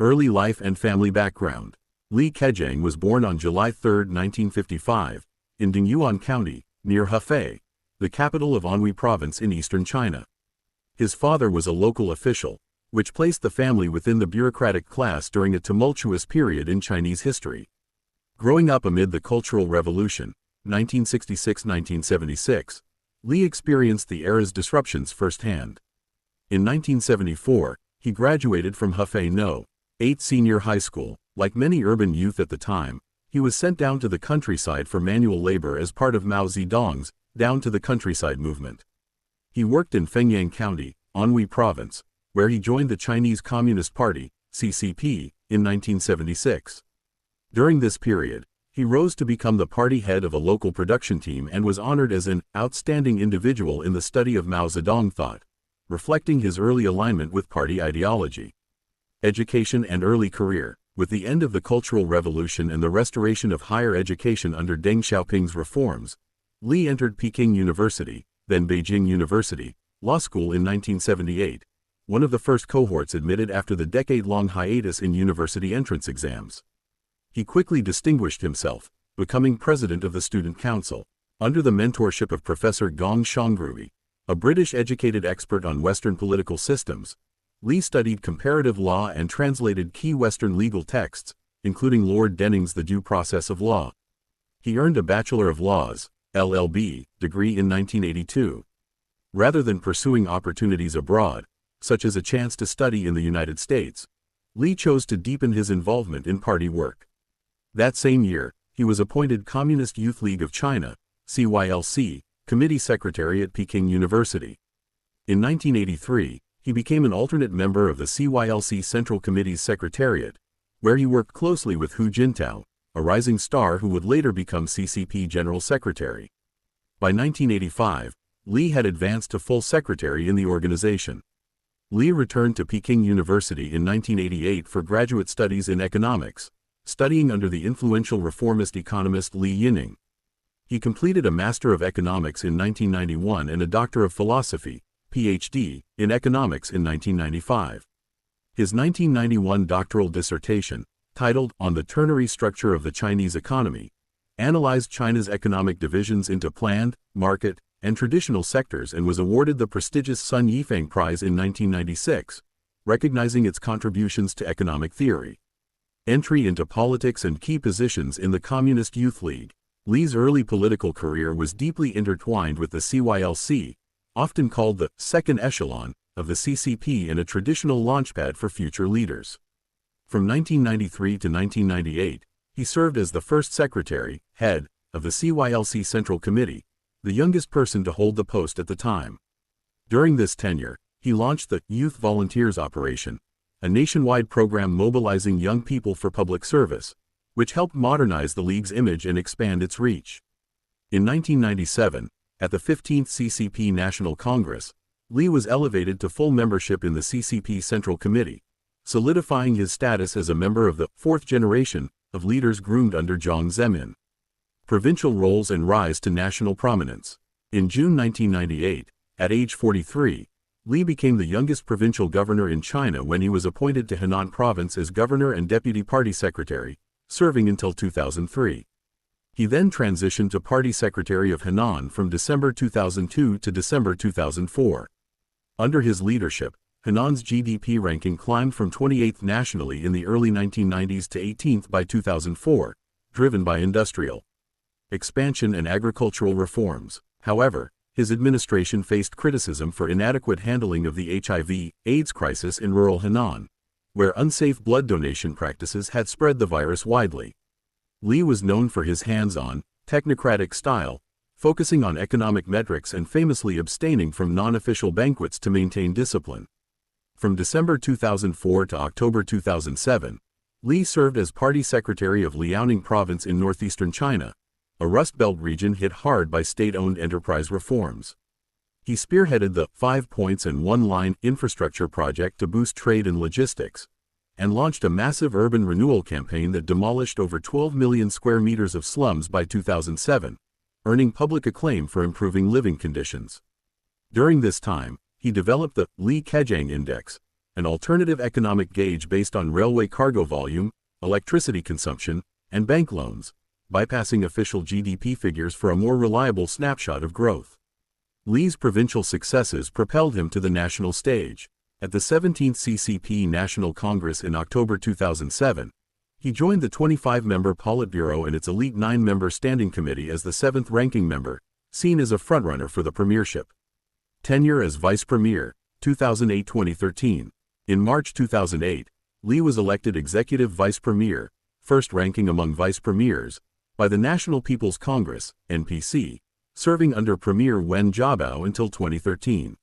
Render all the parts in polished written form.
Early life and family background. Li Keqiang was born on July 3, 1955, in Dingyuan County, near Hefei, the capital of Anhui Province in eastern China. His father was a local official, which placed the family within the bureaucratic class during a tumultuous period in Chinese history. Growing up amid the Cultural Revolution, 1966–1976, Li experienced the era's disruptions firsthand. In 1974, he graduated from Hefei No. 8 Senior High School. Like many urban youth at the time, he was sent down to the countryside for manual labor as part of Mao Zedong's Down to the Countryside movement. He worked in Keqiang County, Anhui Province, where he joined the Chinese Communist Party, CCP, in 1976. During this period, he rose to become the party head of a local production team and was honored as an outstanding individual in the study of Mao Zedong thought, reflecting his early alignment with party ideology. Education and early career. With the end of the Cultural Revolution and the restoration of higher education under Deng Xiaoping's reforms, Li entered Peking University, then Beijing University, Law School in 1978, one of the first cohorts admitted after the decade-long hiatus in university entrance exams. He quickly distinguished himself, becoming president of the Student Council, under the mentorship of Professor Gong Xiongru, a British-educated expert on Western political systems. Li studied comparative law and translated key Western legal texts, including Lord Denning's The Due Process of Law. He earned a Bachelor of Laws, LLB, degree in 1982. Rather than pursuing opportunities abroad, such as a chance to study in the United States, Li chose to deepen his involvement in party work. That same year, he was appointed Communist Youth League of China, CYLC, Committee Secretary at Peking University. In 1983, he became an alternate member of the CYLC Central Committee's Secretariat, where he worked closely with Hu Jintao, a rising star who would later become CCP General Secretary. By 1985, Li had advanced to full secretary in the organization. Li returned to Peking University in 1988 for graduate studies in economics, studying under the influential reformist economist Li Yining. He completed a Master of Economics in 1991 and a Doctor of Philosophy, Ph.D., in economics in 1995. His 1991 doctoral dissertation, titled On the Ternary Structure of the Chinese Economy, analyzed China's economic divisions into planned, market, and traditional sectors and was awarded the prestigious Sun Yifeng Prize in 1996, recognizing its contributions to economic theory. Entry into politics and key positions in the Communist Youth League. Li's early political career was deeply intertwined with the CYLC, often called the second echelon of the CCP and a traditional launchpad for future leaders. From 1993 to 1998, he served as the first secretary, head, of the CYLC Central Committee, the youngest person to hold the post at the time. During this tenure, he launched the Youth Volunteers Operation, a nationwide program mobilizing young people for public service, which helped modernize the League's image and expand its reach. In 1997, at the 15th CCP National Congress, Li was elevated to full membership in the CCP Central Committee, solidifying his status as a member of the fourth generation of leaders groomed under Jiang Zemin. Provincial roles and rise to national prominence. In June 1998, at age 43, Li became the youngest provincial governor in China when he was appointed to Henan Province as governor and deputy party secretary, serving until 2003. He then transitioned to party secretary of Henan from December 2002 to December 2004. Under his leadership, Henan's GDP ranking climbed from 28th nationally in the early 1990s to 18th by 2004, driven by industrial expansion and agricultural reforms. However, his administration faced criticism for inadequate handling of the HIV/AIDS crisis in rural Henan, where unsafe blood donation practices had spread the virus widely. Li was known for his hands-on, technocratic style, focusing on economic metrics and famously abstaining from non-official banquets to maintain discipline. From December 2004 to October 2007, Li served as party secretary of Liaoning Province in northeastern China, a Rust Belt region hit hard by state-owned enterprise reforms. He spearheaded the 5 Points and One Line infrastructure project to boost trade and logistics, and launched a massive urban renewal campaign that demolished over 12 million square meters of slums by 2007, earning public acclaim for improving living conditions. During this time, he developed the Li Keqiang Index, an alternative economic gauge based on railway cargo volume, electricity consumption, and bank loans, bypassing official GDP figures for a more reliable snapshot of growth. Li's provincial successes propelled him to the national stage. At the 17th CCP National Congress in October 2007, he joined the 25-member Politburo and its elite 9-member Standing Committee as the 7th ranking member, seen as a frontrunner for the premiership. Tenure as Vice Premier, 2008-2013. In March 2008, Li was elected Executive Vice Premier, first ranking among Vice Premiers, by the National People's Congress, NPC, serving under Premier Wen Jiabao until 2013.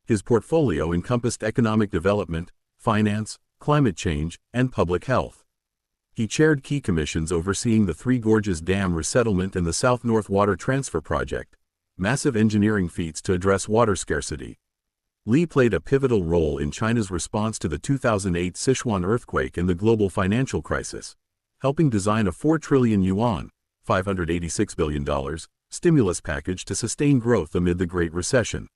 His portfolio encompassed economic development, finance, climate change, and public health. He chaired key commissions overseeing the Three Gorges Dam resettlement and the South-North Water Transfer Project, massive engineering feats to address water scarcity. Li played a pivotal role in China's response to the 2008 Sichuan earthquake and the global financial crisis, helping design a 4 trillion yuan ($586 billion) stimulus package to sustain growth amid the Great Recession.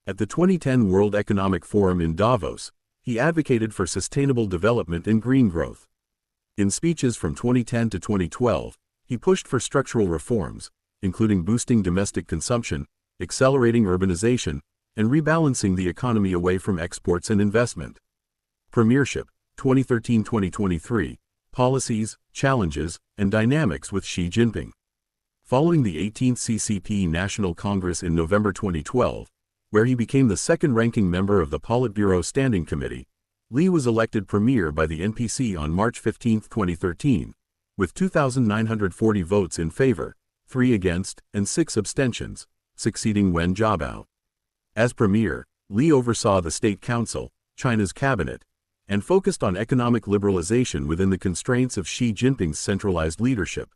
At the 2010 World Economic Forum in Davos, he advocated for sustainable development and green growth. In speeches from 2010 to 2012, he pushed for structural reforms, including boosting domestic consumption, accelerating urbanization, and rebalancing the economy away from exports and investment. Premiership, 2013-2023, Policies, Challenges, and Dynamics with Xi Jinping. Following the 18th CCP National Congress in November 2012, where he became the second-ranking member of the Politburo Standing Committee, Li was elected Premier by the NPC on March 15, 2013, with 2,940 votes in favor, 3 against, and 6 abstentions, succeeding Wen Jiabao. As Premier, Li oversaw the State Council, China's cabinet, and focused on economic liberalization within the constraints of Xi Jinping's centralized leadership.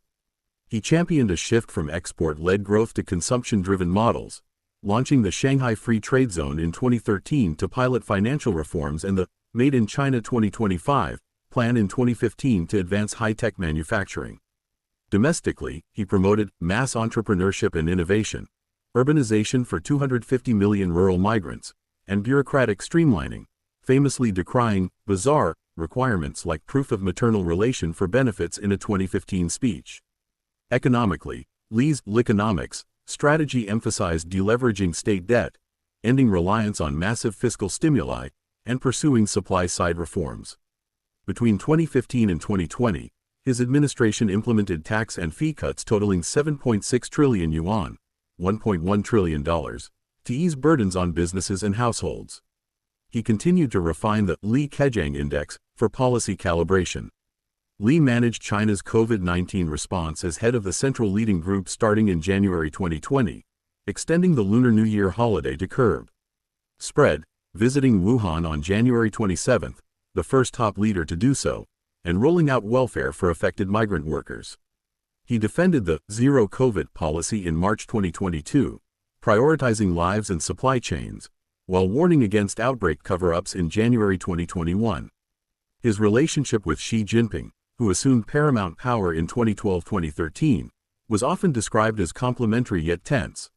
He championed a shift from export-led growth to consumption-driven models, launching the Shanghai Free Trade Zone in 2013 to pilot financial reforms and the Made in China 2025 plan in 2015 to advance high-tech manufacturing. Domestically, he promoted mass entrepreneurship and innovation, urbanization for 250 million rural migrants, and bureaucratic streamlining, famously decrying bizarre requirements like proof of maternal relation for benefits in a 2015 speech. Economically, Li's Liconomics strategy emphasized deleveraging state debt, ending reliance on massive fiscal stimuli, and pursuing supply-side reforms. Between 2015 and 2020, his administration implemented tax and fee cuts totaling 7.6 trillion yuan, $1.1 trillion, to ease burdens on businesses and households. He continued to refine the Keqiang Index for policy calibration. Li managed China's COVID-19 response as head of the Central Leading Group starting in January 2020, extending the Lunar New Year holiday to curb spread, visiting Wuhan on January 27, the first top leader to do so, and rolling out welfare for affected migrant workers. He defended the Zero COVID policy in March 2022, prioritizing lives and supply chains, while warning against outbreak cover-ups in January 2021. His relationship with Xi Jinping, who assumed paramount power in 2012-2013, was often described as complementary yet tense.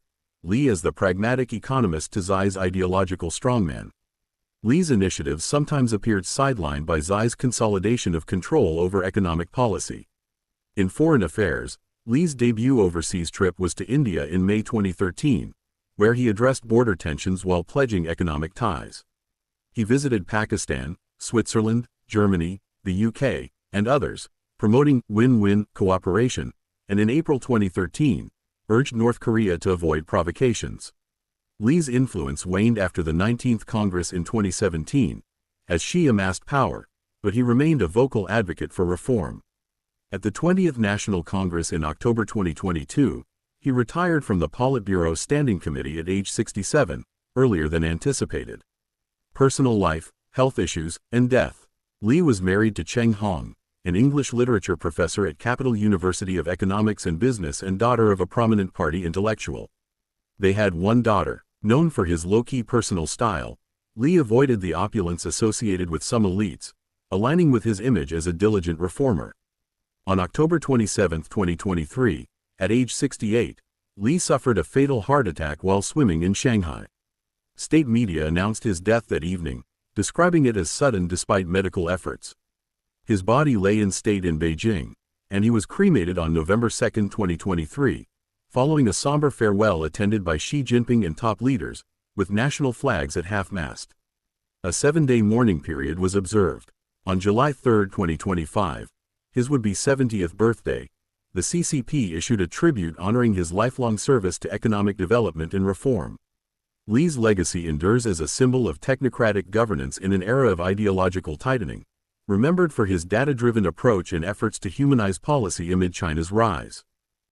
Li as the pragmatic economist to Xi's ideological strongman. Li's initiatives sometimes appeared sidelined by Xi's consolidation of control over economic policy. In foreign affairs, Li's debut overseas trip was to India in May 2013, where he addressed border tensions while pledging economic ties. He visited Pakistan, Switzerland, Germany, the UK, and others, promoting win-win cooperation, and in April 2013, urged North Korea to avoid provocations. Li's influence waned after the 19th Congress in 2017, as Xi amassed power, but he remained a vocal advocate for reform. At the 20th National Congress in October 2022, he retired from the Politburo Standing Committee at age 67, earlier than anticipated. Personal life, health issues, and death. Li was married to Keqiang, an English literature professor at Capital University of Economics and Business and daughter of a prominent party intellectual. They had one daughter. Known for his low-key personal style, Li avoided the opulence associated with some elites, aligning with his image as a diligent reformer. On October 27, 2023, at age 68, Li suffered a fatal heart attack while swimming in Shanghai. State media announced his death that evening, describing it as sudden despite medical efforts. His body lay in state in Beijing, and he was cremated on November 2, 2023, following a somber farewell attended by Xi Jinping and top leaders, with national flags at half-mast. A 7-day mourning period was observed. On July 3, 2025, his would-be 70th birthday, the CCP issued a tribute honoring his lifelong service to economic development and reform. Li's legacy endures as a symbol of technocratic governance in an era of ideological tightening, remembered for his data-driven approach and efforts to humanize policy amid China's rise.